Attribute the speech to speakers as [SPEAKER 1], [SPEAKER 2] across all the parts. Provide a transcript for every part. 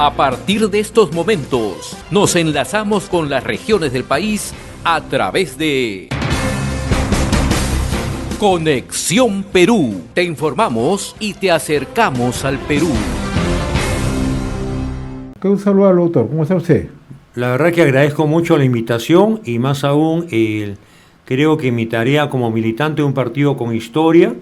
[SPEAKER 1] A partir de estos momentos, nos enlazamos con las regiones del país a través de Conexión Perú. Te informamos y te acercamos al Perú.
[SPEAKER 2] Un saludo al autor. ¿Cómo está usted?
[SPEAKER 3] La verdad que agradezco mucho la invitación y más aún creo que mi tarea como militante de un partido con historia,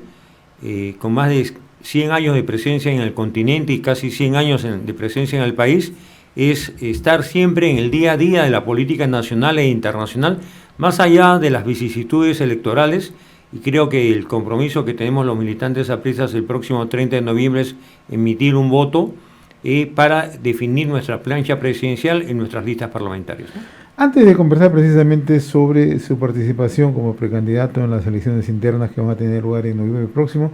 [SPEAKER 3] con más de 100 años de presencia en el continente y casi 100 años de presencia en el país, es estar siempre en el día a día de la política nacional e internacional, más allá de las vicisitudes electorales, y creo que el compromiso que tenemos los militantes apristas el próximo 30 de noviembre es emitir un voto para definir nuestra plancha presidencial en nuestras listas parlamentarias.
[SPEAKER 2] Antes de conversar precisamente sobre su participación como precandidato en las elecciones internas que van a tener lugar en noviembre próximo,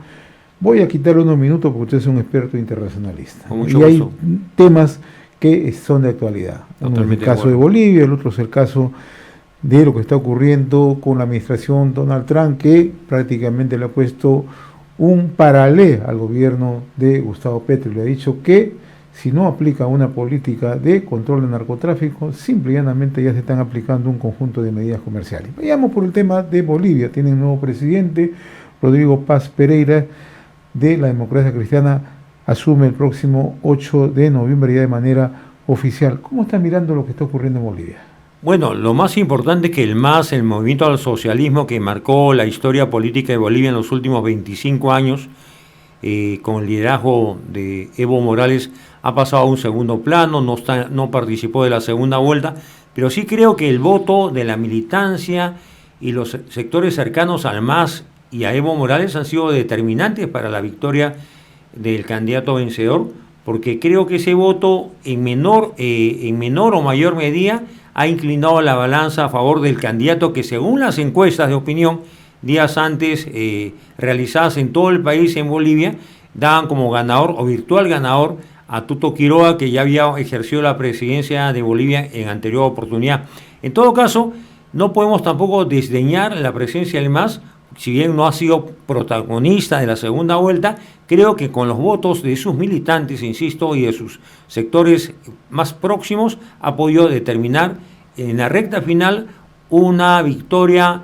[SPEAKER 2] voy a quitarle unos minutos porque usted es un experto internacionalista.
[SPEAKER 3] Con mucho
[SPEAKER 2] y hay
[SPEAKER 3] gusto.
[SPEAKER 2] temas que son de actualidad. Uno es el caso de Bolivia, el otro es el caso de lo que está ocurriendo con la administración Donald Trump, que prácticamente le ha puesto un paralelo al gobierno de Gustavo Petro. Le ha dicho que si no aplica una política de control del narcotráfico, simple y llanamente ya se están aplicando un conjunto de medidas comerciales. Vayamos por el tema de Bolivia. Tienen un nuevo presidente, Rodrigo Paz Pereira, de la Democracia Cristiana, asume el próximo 8 de noviembre ya de manera oficial. ¿Cómo está mirando lo que está ocurriendo en Bolivia?
[SPEAKER 3] Bueno, lo más importante es que el MAS, el movimiento al socialismo que marcó la historia política de Bolivia en los últimos 25 años, con el liderazgo de Evo Morales, ha pasado a un segundo plano, no participó de la segunda vuelta, pero sí creo que el voto de la militancia y los sectores cercanos al MAS y a Evo Morales han sido determinantes para la victoria del candidato vencedor, porque creo que ese voto en menor o mayor medida ha inclinado la balanza a favor del candidato que, según las encuestas de opinión días antes realizadas en todo el país, en Bolivia, daban como ganador o virtual ganador a Tuto Quiroga, que ya había ejercido la presidencia de Bolivia en anterior oportunidad. En todo caso, no podemos tampoco desdeñar la presencia del MAS. Si bien no ha sido protagonista de la segunda vuelta, creo que con los votos de sus militantes, insisto, y de sus sectores más próximos, ha podido determinar en la recta final una victoria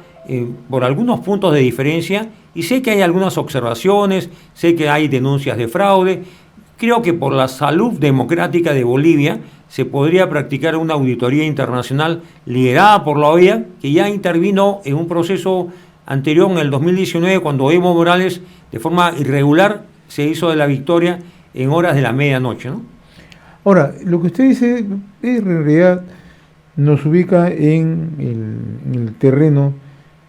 [SPEAKER 3] por algunos puntos de diferencia, y sé que hay algunas observaciones, sé que hay denuncias de fraude. Creo que por la salud democrática de Bolivia se podría practicar una auditoría internacional liderada por la OEA, que ya intervino en un proceso anterior en el 2019, cuando Evo Morales de forma irregular se hizo de la victoria en horas de la medianoche, ¿no?
[SPEAKER 2] Ahora, lo que usted dice en realidad nos ubica en el terreno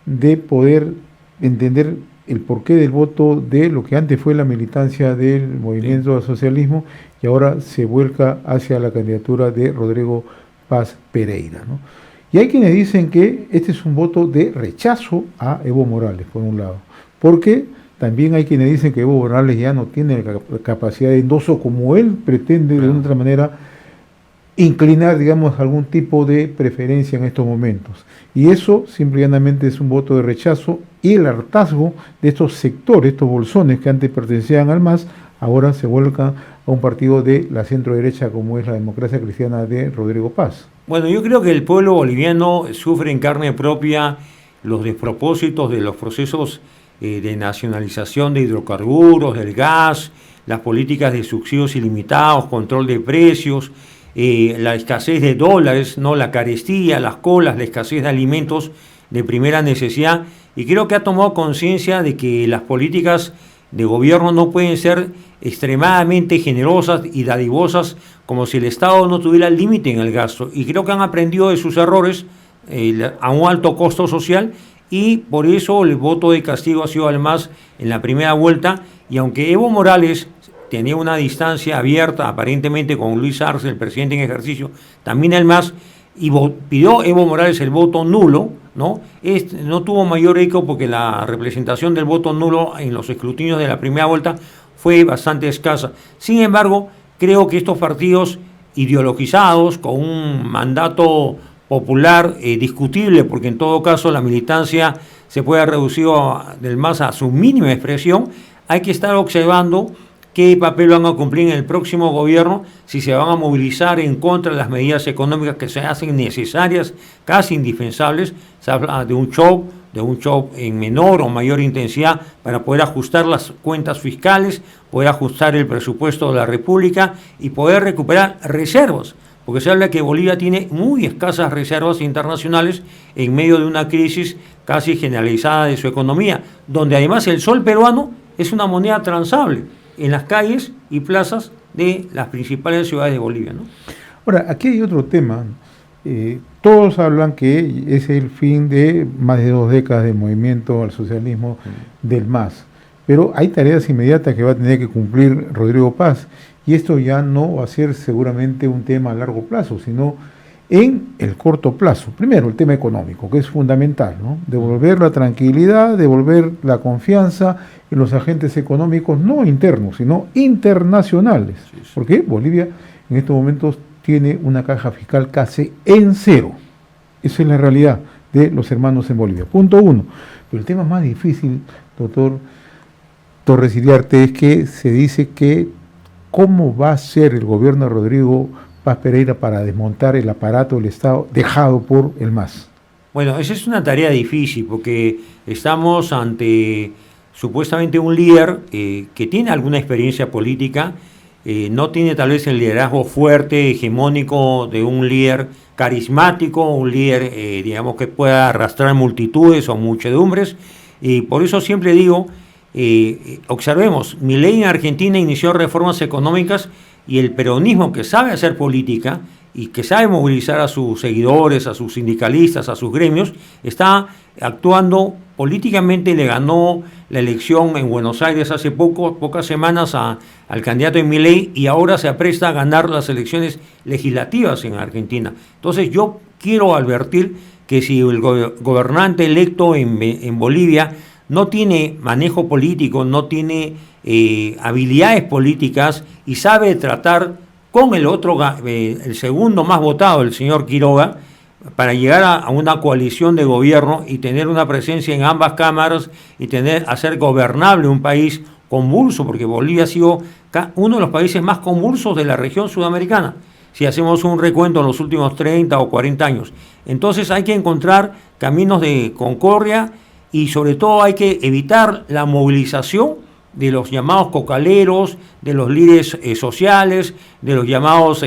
[SPEAKER 2] de poder entender el porqué del voto de lo que antes fue la militancia del movimiento al socialismo y ahora se vuelca hacia la candidatura de Rodrigo Paz Pereira, ¿no? Y hay quienes dicen que este es un voto de rechazo a Evo Morales, por un lado, porque también hay quienes dicen que Evo Morales ya no tiene la capacidad de endoso como él pretende de otra manera inclinar, digamos, algún tipo de preferencia en estos momentos. Y eso simplemente es un voto de rechazo, y el hartazgo de estos sectores, estos bolsones que antes pertenecían al MAS, ahora se vuelcan a un partido de la centro derecha como es la Democracia Cristiana de Rodrigo Paz.
[SPEAKER 3] Bueno, yo creo que el pueblo boliviano sufre en carne propia los despropósitos de los procesos de nacionalización de hidrocarburos, del gas, las políticas de subsidios ilimitados, control de precios, la escasez de dólares, ¿no? La carestía, las colas, la escasez de alimentos de primera necesidad, y creo que ha tomado conciencia de que las políticas de gobierno no pueden ser extremadamente generosas y dadivosas como si el Estado no tuviera límite en el gasto, y creo que han aprendido de sus errores a un alto costo social, y por eso el voto de castigo ha sido al MAS en la primera vuelta. Y aunque Evo Morales tenía una distancia abierta aparentemente con Luis Arce, el presidente en ejercicio, también el MAS, y pidió Evo Morales el voto nulo, ¿no? No tuvo mayor eco porque la representación del voto nulo en los escrutinios de la primera vuelta fue bastante escasa. Sin embargo, creo que estos partidos ideologizados, con un mandato popular discutible, porque en todo caso la militancia se puede reducir del MAS a su mínima expresión, hay que estar observando qué papel van a cumplir en el próximo gobierno, si se van a movilizar en contra de las medidas económicas que se hacen necesarias, casi indispensables. Se habla de un shock en menor o mayor intensidad para poder ajustar las cuentas fiscales, poder ajustar el presupuesto de la República y poder recuperar reservas, porque se habla que Bolivia tiene muy escasas reservas internacionales en medio de una crisis casi generalizada de su economía, donde además el sol peruano es una moneda transable en las calles y plazas de las principales ciudades de Bolivia, ¿no?
[SPEAKER 2] Ahora, aquí hay otro tema. Todos hablan que es el fin de más de 2 décadas de movimiento al socialismo del MAS, pero hay tareas inmediatas que va a tener que cumplir Rodrigo Paz, y esto ya no va a ser seguramente un tema a largo plazo, sino en el corto plazo. Primero, el tema económico, que es fundamental, ¿no? Devolver la tranquilidad, devolver la confianza en los agentes económicos, no internos, sino internacionales. Sí. Porque Bolivia en estos momentos tiene una caja fiscal casi en cero. Esa es la realidad de los hermanos en Bolivia. Punto 1. Pero el tema más difícil, doctor Torres Iriarte, es que se dice que cómo va a ser el gobierno de Rodrigo Paz Pereira para desmontar el aparato del Estado dejado por el MAS.
[SPEAKER 3] Bueno, esa es una tarea difícil porque estamos ante supuestamente un líder que tiene alguna experiencia política, no tiene tal vez el liderazgo fuerte, hegemónico de un líder carismático, un líder, digamos, que pueda arrastrar multitudes o muchedumbres, y por eso siempre digo, observemos, Milei en Argentina inició reformas económicas y el peronismo, que sabe hacer política y que sabe movilizar a sus seguidores, a sus sindicalistas, a sus gremios, está actuando políticamente. Le ganó la elección en Buenos Aires hace pocas semanas al candidato Milei, y ahora se apresta a ganar las elecciones legislativas en Argentina. Entonces yo quiero advertir que si el gobernante electo en Bolivia no tiene manejo político, no tiene habilidades políticas y sabe tratar con el segundo más votado, el señor Quiroga, para llegar a una coalición de gobierno y tener una presencia en ambas cámaras y hacer gobernable un país convulso, porque Bolivia ha sido uno de los países más convulsos de la región sudamericana, si hacemos un recuento en los últimos 30 o 40 años. Entonces hay que encontrar caminos de concordia y sobre todo hay que evitar la movilización de los llamados cocaleros, de los líderes sociales, de los llamados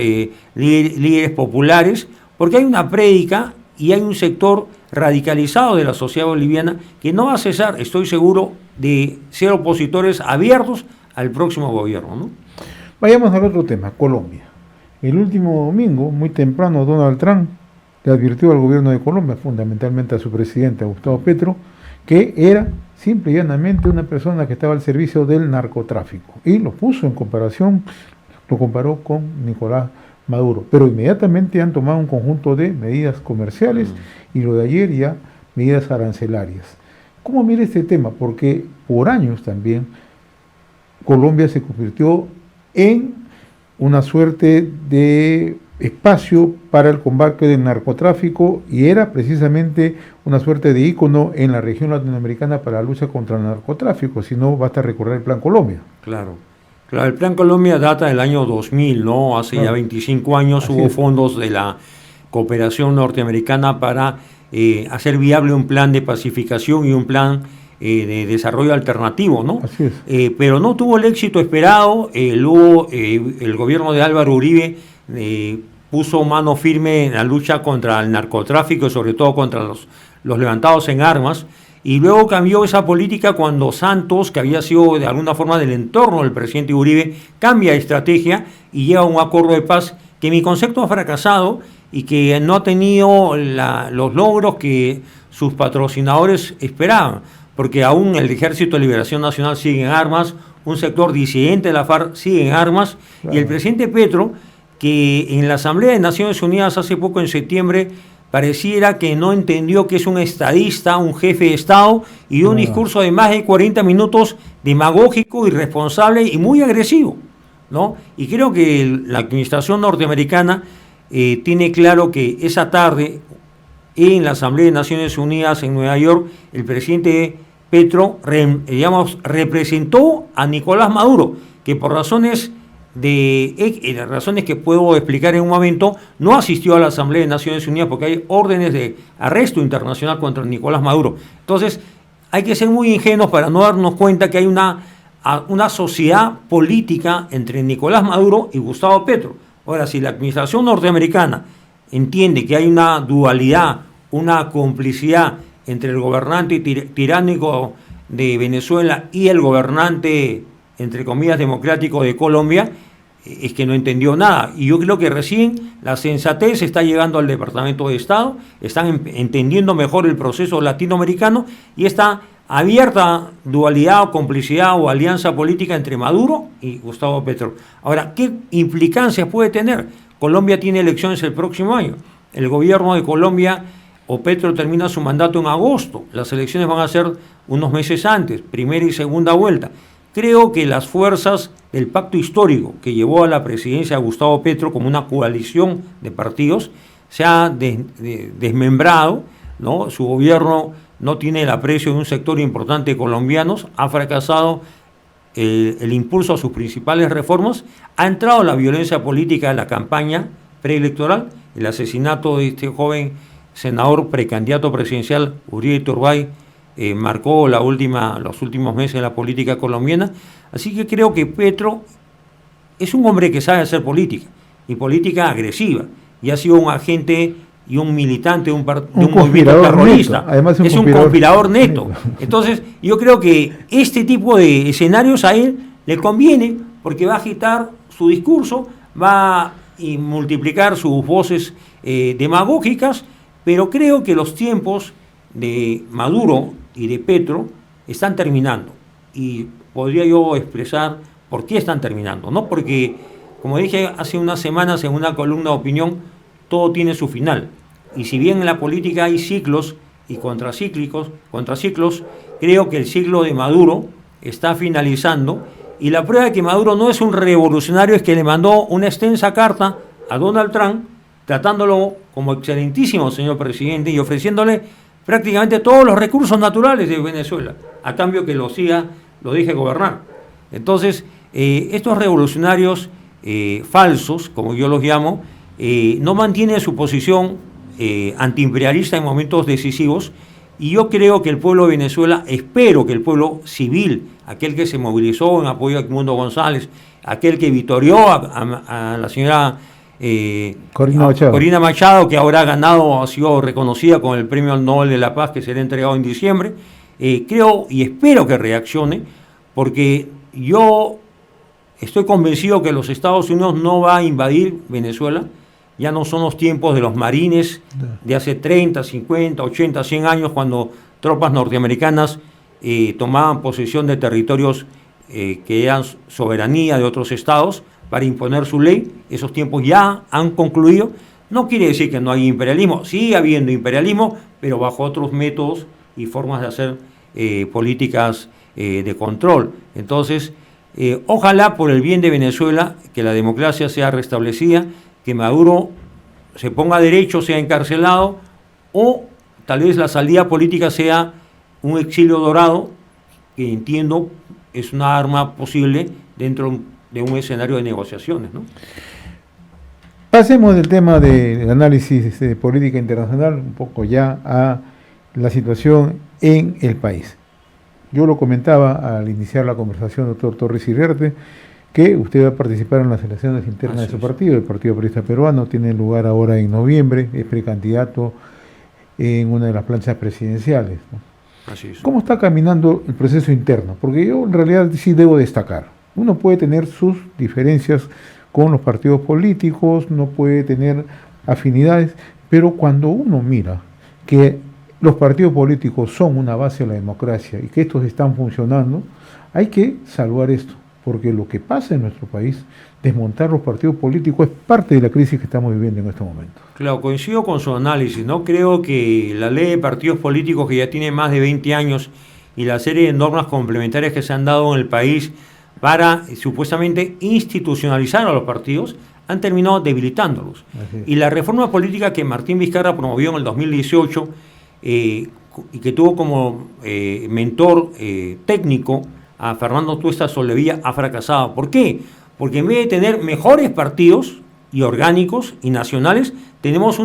[SPEAKER 3] líderes populares, porque hay una prédica y hay un sector radicalizado de la sociedad boliviana que no va a cesar, estoy seguro, de ser opositores abiertos al próximo gobierno, ¿no?
[SPEAKER 2] Vayamos al otro tema, Colombia. El último domingo, muy temprano, Donald Trump le advirtió al gobierno de Colombia, fundamentalmente a su presidente, Gustavo Petro, que era simple y llanamente una persona que estaba al servicio del narcotráfico, y lo puso en comparación, lo comparó con Nicolás Maduro, pero inmediatamente han tomado un conjunto de medidas comerciales y lo de ayer ya medidas arancelarias. ¿Cómo mira este tema? Porque por años también Colombia se convirtió en una suerte de espacio para el combate del narcotráfico y era precisamente una suerte de ícono en la región latinoamericana para la lucha contra el narcotráfico. Si no, basta recordar el Plan Colombia.
[SPEAKER 3] Claro, el Plan Colombia data del año 2000, ¿no? Hace ya 25 años hubo fondos de la cooperación norteamericana para hacer viable un plan de pacificación y un plan de desarrollo alternativo, ¿no?
[SPEAKER 2] Así es.
[SPEAKER 3] Pero no tuvo el éxito esperado. Luego el gobierno de Álvaro Uribe puso mano firme en la lucha contra el narcotráfico y sobre todo contra los levantados en armas, y luego cambió esa política cuando Santos, que había sido de alguna forma del entorno del presidente Uribe, cambia de estrategia y llega a un acuerdo de paz que en mi concepto ha fracasado y que no ha tenido los logros que sus patrocinadores esperaban, porque aún el Ejército de Liberación Nacional sigue en armas, un sector disidente de la FARC sigue en armas, claro. Y el presidente Petro, que en la Asamblea de Naciones Unidas hace poco, en septiembre, pareciera que no entendió que es un estadista, un jefe de Estado, y dio un discurso de más de 40 minutos demagógico, irresponsable y muy agresivo, ¿no? Y creo que la administración norteamericana tiene claro que esa tarde, en la Asamblea de Naciones Unidas en Nueva York, el presidente Petro representó a Nicolás Maduro, que por razones razones que puedo explicar en un momento, no asistió a la Asamblea de Naciones Unidas porque hay órdenes de arresto internacional contra Nicolás Maduro. Entonces, hay que ser muy ingenuos para no darnos cuenta que hay una sociedad política entre Nicolás Maduro y Gustavo Petro. Ahora, si la administración norteamericana entiende que hay una dualidad, una complicidad entre el gobernante tiránico de Venezuela y el gobernante, entre comillas, democrático de Colombia, es que no entendió nada. Y yo creo que recién la sensatez está llegando al Departamento de Estado, están entendiendo mejor el proceso latinoamericano y esta abierta dualidad o complicidad o alianza política entre Maduro y Gustavo Petro. Ahora, ¿qué implicancias puede tener? Colombia tiene elecciones el próximo año. El gobierno de Colombia o Petro termina su mandato en agosto. Las elecciones van a ser unos meses antes, primera y segunda vuelta. Creo que las fuerzas del pacto histórico que llevó a la presidencia a Gustavo Petro como una coalición de partidos se ha desmembrado, ¿no? Su gobierno no tiene el aprecio de un sector importante de colombianos, ha fracasado el impulso a sus principales reformas, ha entrado la violencia política en la campaña preelectoral, el asesinato de este joven senador precandidato presidencial, Uribe Turbay, marcó los últimos meses de la política colombiana. Así que creo que Petro es un hombre que sabe hacer política, y política agresiva, y ha sido un agente y un militante de un movimiento terrorista.
[SPEAKER 2] Neto. Además,
[SPEAKER 3] es un conspirador neto. Entonces, yo creo que este tipo de escenarios a él le conviene, porque va a agitar su discurso, va a multiplicar sus voces demagógicas, pero creo que los tiempos de Maduro y de Petro están terminando, y podría yo expresar por qué están terminando, ¿no? Porque, como dije hace unas semanas en una columna de opinión, todo tiene su final, y si bien en la política hay ciclos y contraciclos, creo que el ciclo de Maduro está finalizando, y la prueba de que Maduro no es un revolucionario es que le mandó una extensa carta a Donald Trump tratándolo como excelentísimo señor presidente y ofreciéndole prácticamente todos los recursos naturales de Venezuela, a cambio que lo deje gobernar. Entonces, estos revolucionarios falsos, como yo los llamo, no mantienen su posición antiimperialista en momentos decisivos, y yo creo que el pueblo de Venezuela, espero que el pueblo civil, aquel que se movilizó en apoyo a Edmundo González, aquel que vitorió a la señora Corina Machado, que ahora ha sido reconocida con el Premio Nobel de la Paz que será entregado en diciembre, creo y espero que reaccione, porque yo estoy convencido que los Estados Unidos no va a invadir Venezuela. Ya no son los tiempos de los marines de hace 30, 50, 80, 100 años, cuando tropas norteamericanas tomaban posesión de territorios que eran soberanía de otros estados para imponer su ley. Esos tiempos ya han concluido. No quiere decir que no hay imperialismo, sigue habiendo imperialismo, pero bajo otros métodos y formas de hacer políticas de control. Entonces, ojalá por el bien de Venezuela que la democracia sea restablecida, que Maduro se ponga derecho, sea encarcelado, o tal vez la salida política sea un exilio dorado, que entiendo es una arma posible dentro de un escenario de negociaciones, ¿no?
[SPEAKER 2] Pasemos del tema del análisis de política internacional un poco ya a la situación en el país. Yo lo comentaba al iniciar la conversación, doctor Torres Iriarte, que usted va a participar en las elecciones internas de su partido, el Partido Aprista Peruano. Tiene lugar ahora en noviembre, es precandidato en una de las planchas presidenciales, ¿no?
[SPEAKER 3] Así es.
[SPEAKER 2] ¿Cómo está caminando el proceso interno? Porque yo en realidad sí debo destacar. Uno puede tener sus diferencias con los partidos políticos, no puede tener afinidades, pero cuando uno mira que los partidos políticos son una base de la democracia y que estos están funcionando, hay que salvar esto, porque lo que pasa en nuestro país, desmontar los partidos políticos, es parte de la crisis que estamos viviendo en este momento.
[SPEAKER 3] Claro, coincido con su análisis, ¿no? Creo que la ley de partidos políticos, que ya tiene más de 20 años, y la serie de normas complementarias que se han dado en el país para supuestamente institucionalizar a los partidos, han terminado debilitándolos. Y la reforma política que Martín Vizcarra promovió en el 2018, y que tuvo como mentor técnico a Fernando Tuesta Soldevilla ha fracasado. ¿Por qué? Porque en vez de tener mejores partidos y orgánicos y nacionales, tenemos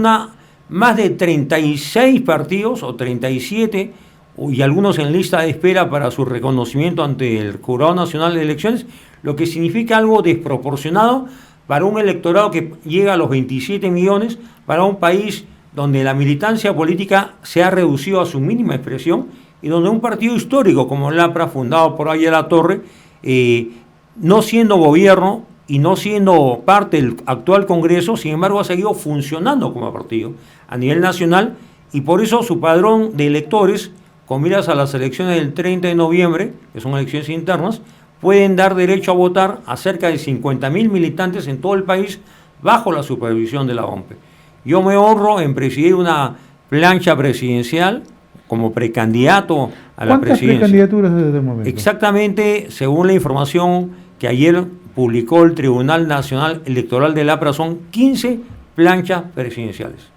[SPEAKER 3] más de 36 partidos o 37 y algunos en lista de espera para su reconocimiento ante el Jurado Nacional de Elecciones, lo que significa algo desproporcionado para un electorado que llega a los 27 millones, para un país donde la militancia política se ha reducido a su mínima expresión y donde un partido histórico como el APRA, fundado por Aya La Torre, no siendo gobierno y no siendo parte del actual Congreso, sin embargo ha seguido funcionando como partido a nivel nacional, y por eso su padrón de electores, con miras a las elecciones del 30 de noviembre, que son elecciones internas, pueden dar derecho a votar a cerca de 50.000 militantes en todo el país bajo la supervisión de la OMPE. Yo me honro en presidir una plancha presidencial como precandidato a la presidencia.
[SPEAKER 2] ¿Cuántas precandidaturas desde el momento?
[SPEAKER 3] Exactamente, según la información que ayer publicó el Tribunal Nacional Electoral del APRA, son 15 planchas presidenciales.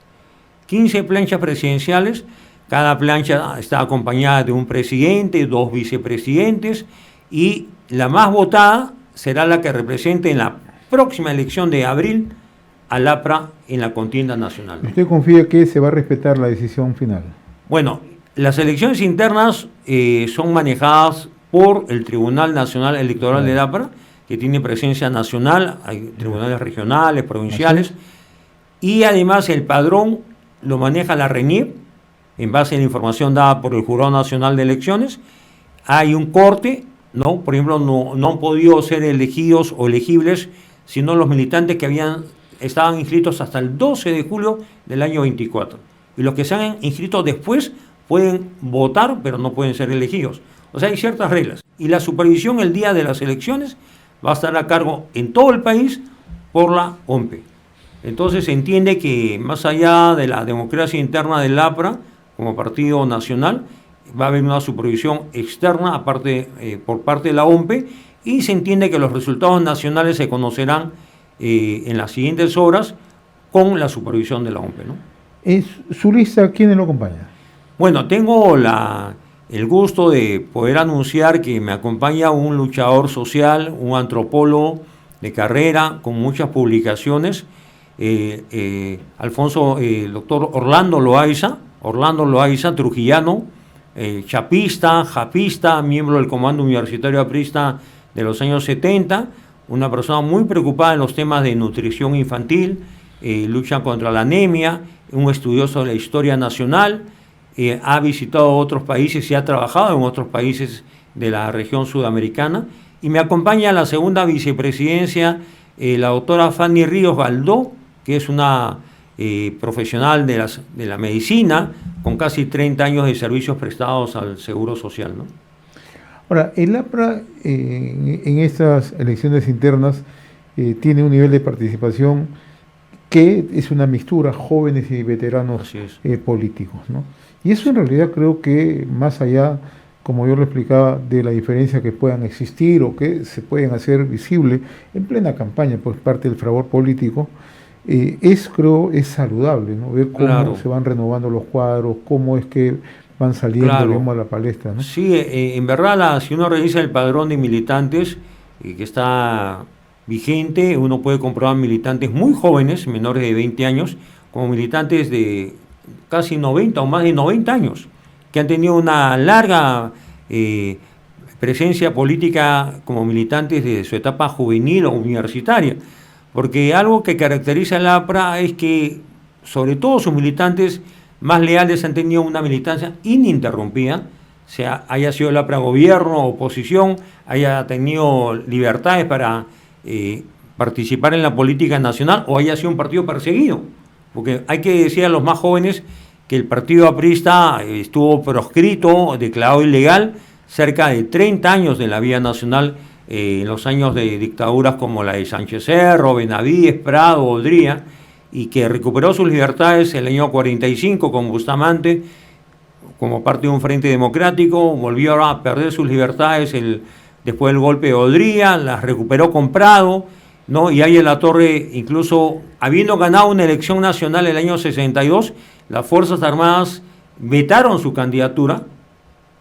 [SPEAKER 3] 15 planchas presidenciales, cada plancha está acompañada de un presidente, 2 vicepresidentes, y la más votada será la que represente en la próxima elección de abril al APRA en la contienda nacional.
[SPEAKER 2] ¿Usted confía que se va a respetar la decisión final?
[SPEAKER 3] Bueno, las elecciones internas son manejadas por el Tribunal Nacional Electoral del APRA, que tiene presencia nacional, hay tribunales regionales, provinciales, y además el padrón lo maneja la RENIEC, en base a la información dada por el Jurado Nacional de Elecciones. Hay un corte, ¿no? Por ejemplo, no han podido ser elegidos o elegibles sino los militantes que estaban inscritos hasta el 12 de julio del año 24. Y los que se han inscrito después pueden votar, pero no pueden ser elegidos. O sea, hay ciertas reglas. Y la supervisión el día de las elecciones va a estar a cargo en todo el país por la OMPE. Entonces se entiende que más allá de la democracia interna del APRA, como partido nacional, va a haber una supervisión externa por parte de la OMPE, y se entiende que los resultados nacionales se conocerán en las siguientes horas con la supervisión de la OMPE, ¿no?
[SPEAKER 2] ¿Su lista quiénes lo acompaña?
[SPEAKER 3] Bueno, tengo el gusto de poder anunciar que me acompaña un luchador social, un antropólogo de carrera con muchas publicaciones, doctor Orlando Loaiza, trujillano, chapista, japista, miembro del Comando Universitario Aprista de los años 70, una persona muy preocupada en los temas de nutrición infantil, lucha contra la anemia, un estudioso de la historia nacional, ha visitado otros países y ha trabajado en otros países de la región sudamericana, y me acompaña a la segunda vicepresidencia la doctora Fanny Ríos Galdó, que es una profesional de la medicina, con casi 30 años de servicios prestados al Seguro Social, ¿no?
[SPEAKER 2] Ahora, el APRA en estas elecciones internas tiene un nivel de participación que es una mixtura, jóvenes y veteranos políticos, ¿no? Y eso en realidad creo que más allá, como yo lo explicaba, de la diferencia que puedan existir o que se pueden hacer visible en plena campaña por parte del fragor político, creo es saludable, ¿no? Ver cómo se van renovando los cuadros, cómo es que van saliendo, digamos, a la palestra, ¿no?
[SPEAKER 3] Sí, en verdad, si uno revisa el padrón de militantes que está vigente, uno puede comprobar militantes muy jóvenes, menores de 20 años, como militantes de casi 90 o más de 90 años, que han tenido una larga presencia política como militantes de su etapa juvenil o universitaria. Porque algo que caracteriza al APRA es que, sobre todo sus militantes más leales, han tenido una militancia ininterrumpida, sea haya sido el APRA gobierno, oposición, haya tenido libertades para participar en la política nacional o haya sido un partido perseguido. Porque hay que decir a los más jóvenes que el partido aprista estuvo proscrito, declarado ilegal, cerca de 30 años de la vida nacional, en los años de dictaduras como la de Sánchez Cerro, Benavides, Prado, Odría, y que recuperó sus libertades en el año 45 con Bustamante como parte de un frente democrático, volvió a perder sus libertades después del golpe de Odría, las recuperó con Prado, ¿no? Y Aya La Torre, incluso habiendo ganado una elección nacional en el año 62, las Fuerzas Armadas vetaron su candidatura,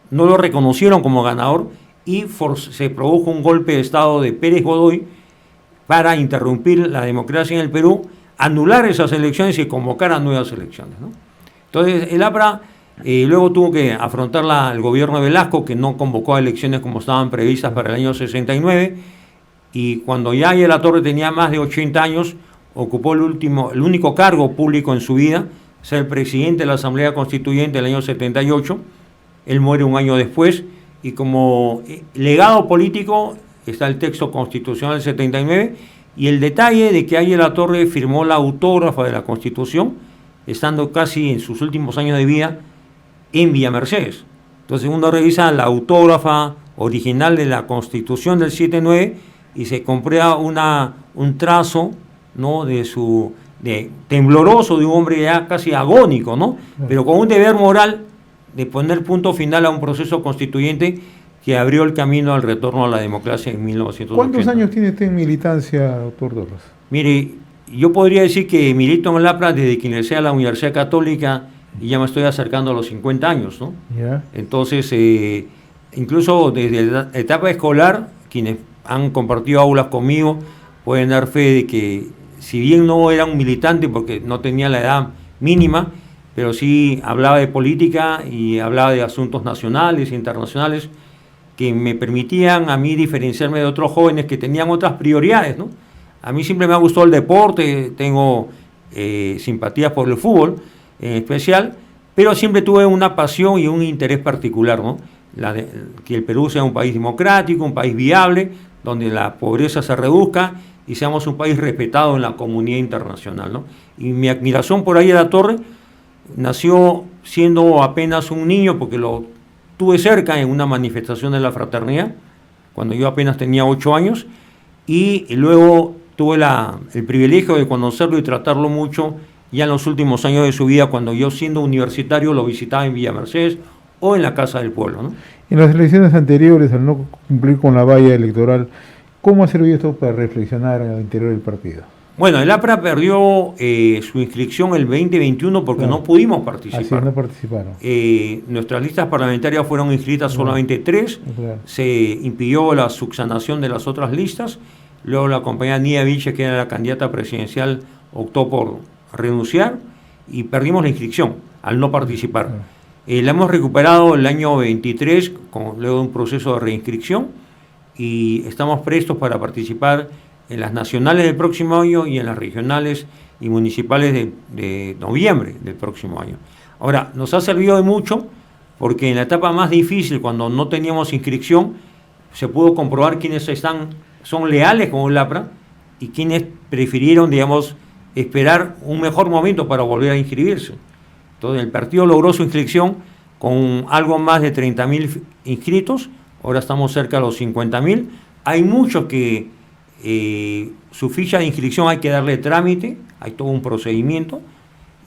[SPEAKER 3] no lo reconocieron como ganador, y se produjo un golpe de Estado de Pérez Godoy para interrumpir la democracia en el Perú, anular esas elecciones y convocar a nuevas elecciones, ¿no? Entonces el APRA luego tuvo que afrontar el gobierno de Velasco, que no convocó a elecciones como estaban previstas para el año 69, y cuando ya Latorre tenía más de 80 años, ocupó el único cargo público en su vida, ser presidente de la Asamblea Constituyente del año 78. Él muere un año después, y como legado político está el texto constitucional del 79, y el detalle de que Latorre firmó la autógrafa de la Constitución, estando casi en sus últimos años de vida en Villa Mercedes. Entonces uno revisa la autógrafa original de la Constitución del 79 y se comprueba un trazo, ¿no?, de tembloroso, de un hombre ya casi agónico, ¿no?, pero con un deber moral de poner punto final a un proceso constituyente que abrió el camino al retorno a la democracia en 1980.
[SPEAKER 2] ¿Cuántos años tiene usted en militancia, doctor Dorras?
[SPEAKER 3] Mire, yo podría decir que milito en el APRA desde que ingresé a la Universidad Católica y ya me estoy acercando a los 50 años, ¿no? Yeah. Entonces, incluso desde la etapa escolar, quienes han compartido aulas conmigo pueden dar fe de que, si bien no era un militante porque no tenía la edad mínima, pero sí hablaba de política y hablaba de asuntos nacionales e internacionales que me permitían a mí diferenciarme de otros jóvenes que tenían otras prioridades, ¿no? A mí siempre me ha gustado el deporte, tengo simpatías por el fútbol en especial, pero siempre tuve una pasión y un interés particular, ¿no? Que el Perú sea un país democrático, un país viable, donde la pobreza se reduzca y seamos un país respetado en la comunidad internacional, ¿no? Y mi admiración por Latorre nació siendo apenas un niño, porque lo tuve cerca en una manifestación de la fraternidad, cuando yo apenas tenía 8 años, y luego tuve el privilegio de conocerlo y tratarlo mucho ya en los últimos años de su vida, cuando yo, siendo universitario, lo visitaba en Villa Mercedes o en la Casa del Pueblo, ¿no?
[SPEAKER 2] En las elecciones anteriores, al no cumplir con la valla electoral, ¿cómo ha servido esto para reflexionar al interior del partido?
[SPEAKER 3] Bueno, el APRA perdió su inscripción el 2021 porque no pudimos participar.
[SPEAKER 2] Así, no participaron.
[SPEAKER 3] Nuestras listas parlamentarias fueron inscritas solamente 3, se impidió la subsanación de las otras listas, luego la compañera Nia Vilches, que era la candidata presidencial, optó por renunciar y perdimos la inscripción al no participar. La hemos recuperado el año 23 luego de un proceso de reinscripción y estamos prestos para participar en las nacionales del próximo año y en las regionales y municipales de noviembre del próximo año. Ahora, nos ha servido de mucho porque en la etapa más difícil, cuando no teníamos inscripción, se pudo comprobar quiénes son leales con el APRA y quienes prefirieron, digamos, esperar un mejor momento para volver a inscribirse. Entonces, el partido logró su inscripción con algo más de 30.000 inscritos, ahora estamos cerca de los 50.000. Hay muchos que su ficha de inscripción hay que darle trámite, hay todo un procedimiento,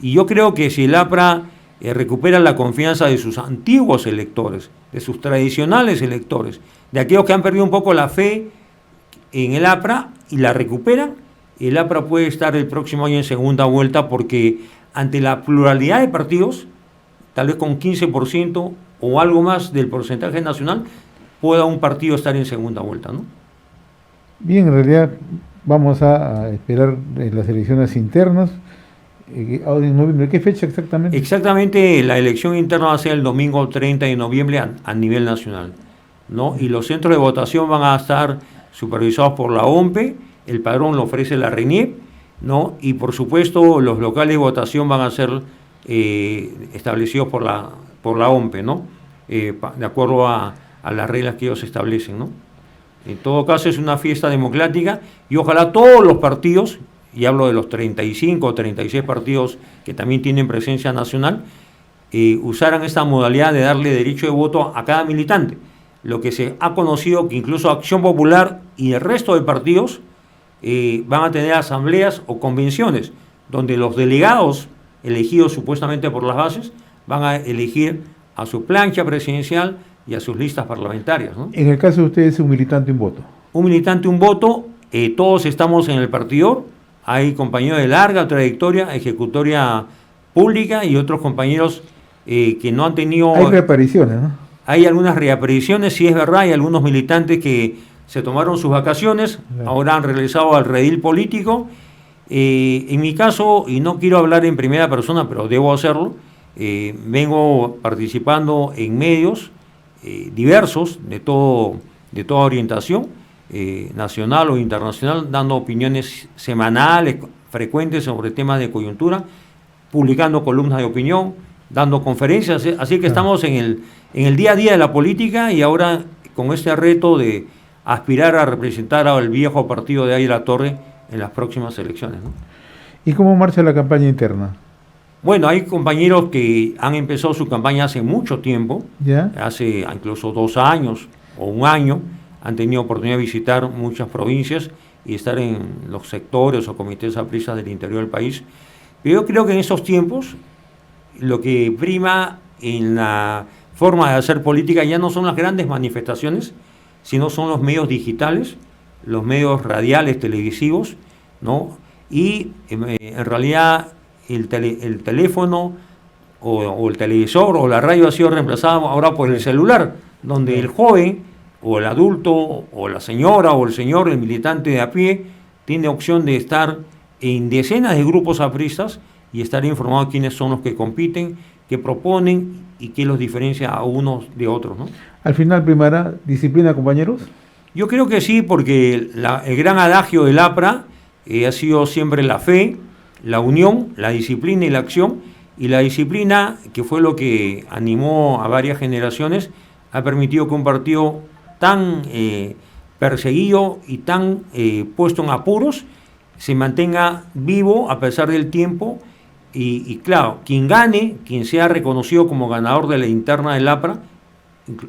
[SPEAKER 3] y yo creo que si el APRA recupera la confianza de sus antiguos electores, de sus tradicionales electores, de aquellos que han perdido un poco la fe en el APRA y la recuperan, el APRA puede estar el próximo año en segunda vuelta, porque ante la pluralidad de partidos, tal vez con 15% o algo más del porcentaje nacional, pueda un partido estar en segunda vuelta, ¿no?
[SPEAKER 2] Bien, en realidad vamos a esperar las elecciones internas en noviembre. ¿Qué fecha exactamente?
[SPEAKER 3] Exactamente, la elección interna va a ser el domingo 30 de noviembre a nivel nacional, ¿no? Y los centros de votación van a estar supervisados por la OMPE, el padrón lo ofrece la RENIEP, ¿no? Y por supuesto los locales de votación van a ser establecidos por la OMPE, ¿no? De acuerdo a las reglas que ellos establecen, ¿no? En todo caso es una fiesta democrática y ojalá todos los partidos, y hablo de los 35 o 36 partidos que también tienen presencia nacional, usaran esta modalidad de darle derecho de voto a cada militante. Lo que se ha conocido que incluso Acción Popular y el resto de partidos van a tener asambleas o convenciones donde los delegados elegidos supuestamente por las bases van a elegir a su plancha presidencial y a sus listas parlamentarias, ¿no?
[SPEAKER 2] En el caso de ustedes, un militante, un voto.
[SPEAKER 3] Un militante, un voto. Todos estamos en el partido. Hay compañeros de larga trayectoria, ejecutoria pública y otros compañeros que no han tenido...
[SPEAKER 2] Hay reapariciones, ¿no?
[SPEAKER 3] hay algunas reapariciones, sí es verdad, hay algunos militantes que se tomaron sus vacaciones, ahora han regresado al redil político. En mi caso, y no quiero hablar en primera persona, pero debo hacerlo, vengo participando en medios diversos de toda orientación, nacional o internacional, dando opiniones semanales, frecuentes sobre temas de coyuntura, publicando columnas de opinión, dando conferencias, así que estamos en el día a día de la política y ahora con este reto de aspirar a representar al viejo partido de Águila Torre en las próximas elecciones, ¿no?
[SPEAKER 2] ¿Y cómo marcha la campaña interna?
[SPEAKER 3] Bueno, hay compañeros que han empezado su campaña hace mucho tiempo,
[SPEAKER 2] ¿ya?
[SPEAKER 3] Hace incluso 2 años o 1 año, han tenido oportunidad de visitar muchas provincias y estar en los sectores o comités apristas del interior del país. Pero yo creo que en esos tiempos lo que prima en la forma de hacer política ya no son las grandes manifestaciones, sino son los medios digitales, los medios radiales, televisivos, ¿no? Y en realidad el teléfono o el televisor o la radio ha sido reemplazado ahora por el celular, donde el joven o el adulto o la señora o el señor, el militante de a pie, tiene opción de estar en decenas de grupos apristas y estar informado de quiénes son los que compiten, qué proponen y qué los diferencia a unos de otros, ¿no?
[SPEAKER 2] Al final primará disciplina, compañeros.
[SPEAKER 3] Yo creo que sí, porque el gran adagio del APRA ha sido siempre la fe, la unión, la disciplina y la acción, y la disciplina, que fue lo que animó a varias generaciones, ha permitido que un partido tan perseguido y tan puesto en apuros se mantenga vivo a pesar del tiempo, y claro, quien gane, quien sea reconocido como ganador de la interna del APRA,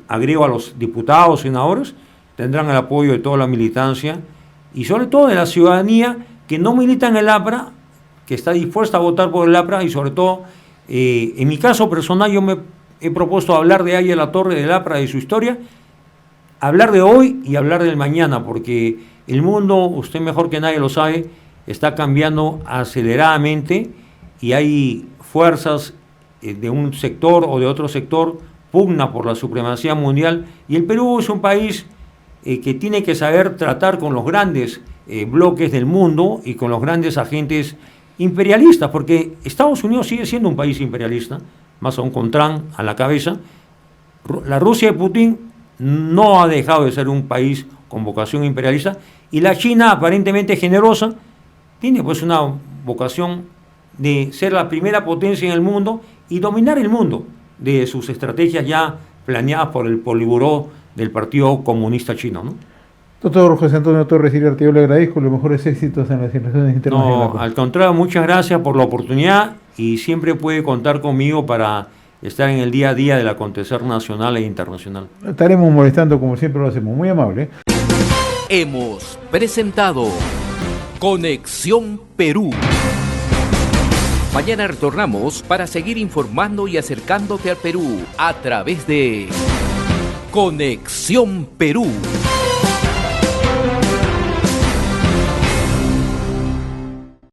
[SPEAKER 3] agrego a los diputados, senadores, tendrán el apoyo de toda la militancia y sobre todo de la ciudadanía que no milita en el APRA, que está dispuesta a votar por el APRA y sobre todo, en mi caso personal, yo me he propuesto hablar de Águila Torre, del APRA, de su historia, hablar de hoy y hablar del mañana, porque el mundo, usted mejor que nadie lo sabe, está cambiando aceleradamente y hay fuerzas de un sector o de otro sector pugna por la supremacía mundial, y el Perú es un país que tiene que saber tratar con los grandes bloques del mundo y con los grandes agentes imperialistas, porque Estados Unidos sigue siendo un país imperialista, más aún con Trump a la cabeza. La Rusia de Putin no ha dejado de ser un país con vocación imperialista, y la China, aparentemente generosa, tiene pues una vocación de ser la primera potencia en el mundo y dominar el mundo de sus estrategias ya planeadas por el Politburó del Partido Comunista Chino, ¿no?
[SPEAKER 2] Doctor José Antonio Torres Iriarte, yo le agradezco los mejores éxitos en las relaciones internacionales.
[SPEAKER 3] No, al contrario, muchas gracias por la oportunidad y siempre puede contar conmigo para estar en el día a día del acontecer nacional e internacional.
[SPEAKER 2] Estaremos molestando como siempre lo hacemos. Muy amable.
[SPEAKER 1] Hemos presentado Conexión Perú. Mañana retornamos para seguir informando y acercándote al Perú a través de Conexión Perú.